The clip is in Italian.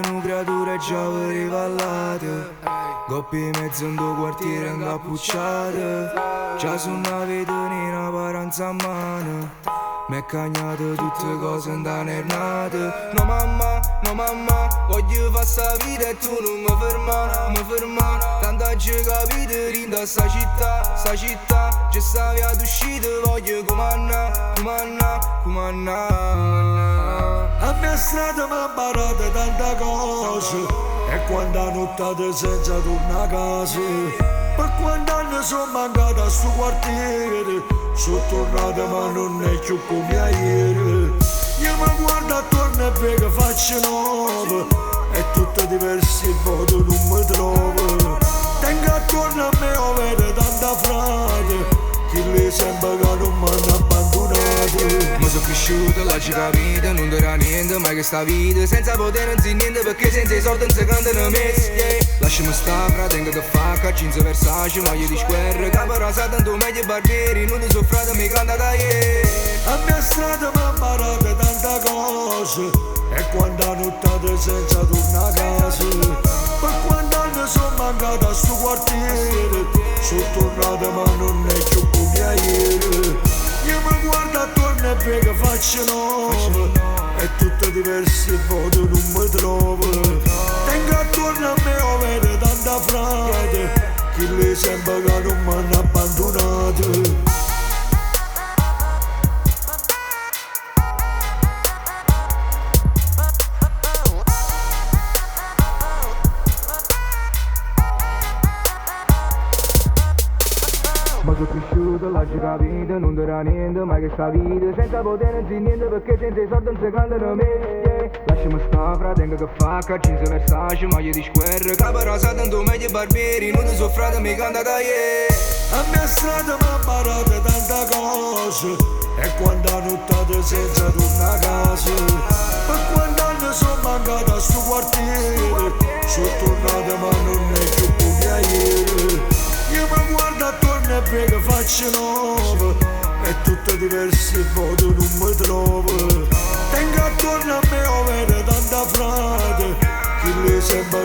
nu creatura e già voleva all'ate. Coppi in mezzo in tuo quartiere incappucciate. Già su una vita nera paranza a mano. M'è cagnate tutte cose in danernate. No mamma, voglio fa sta vita e tu non mi ferma. Tanta gente capite, rinda sta città. Già sta via d'uscita, voglio comandà. A mia strada m'ha imparato tante cose. E quando ha nottato senza tornare a casa. Per quanti anni sono mancata a sto quartiere. Sono tornata ma non è più come ieri. Io mi guardo attorno e vedo facce nuove. E tutte diverse e voto non mi trovo. Tengo attorno a me o vedo tanta frate. Chi le sembra che non mi hanno abbandonato. Ma sono cresciuto, là ci capite, non darà niente, mai che sta vita. Senza potere non si niente, perché senza i soldi non si cantano messi, yeah. Lasciami sta, fra, tengo che fa, jeans Versace, maglie di square. Capo rasa, tanto meglio barbieri, non ti soffrate, mi canta da ieri. A mia strada mi ha imparato tante cose. E quando ha nottato senza tornare a casa. Per quanti anni sono mancata a sto quartiere. Sono tornata ma non è più come ieri. Io mi guardo attorno e vedo facce nuove. E tutte diverse e voto non mi trovo. Tengo attorno a me o vedo tanta frate. Chi le sembra che non mi hanno abbandonato. Ma sono cresciuto, là ci capite, non darà niente, mai che sta vita. Senza potere non si niente, perché senza i soldi non si cantano me, yeah. Lasciami sta, fra, tengo che fa, jeans Versace, maglie di square. Capo rasa, tanto meglio barbieri, non ti soffrate, mi canta da ieri. A mia strada mi ha imparato tante cose. E quando ha nottato senza tornare a casa. Per quanti anni sono mancata a sto quartiere. Sono tornata ma non è più come ieri. Io mi guardo attorno e vedo facce nuove. E tutte diverse e voto non mi trovo. Tengo attorno a me o vedo tanta frate. Chi le sembra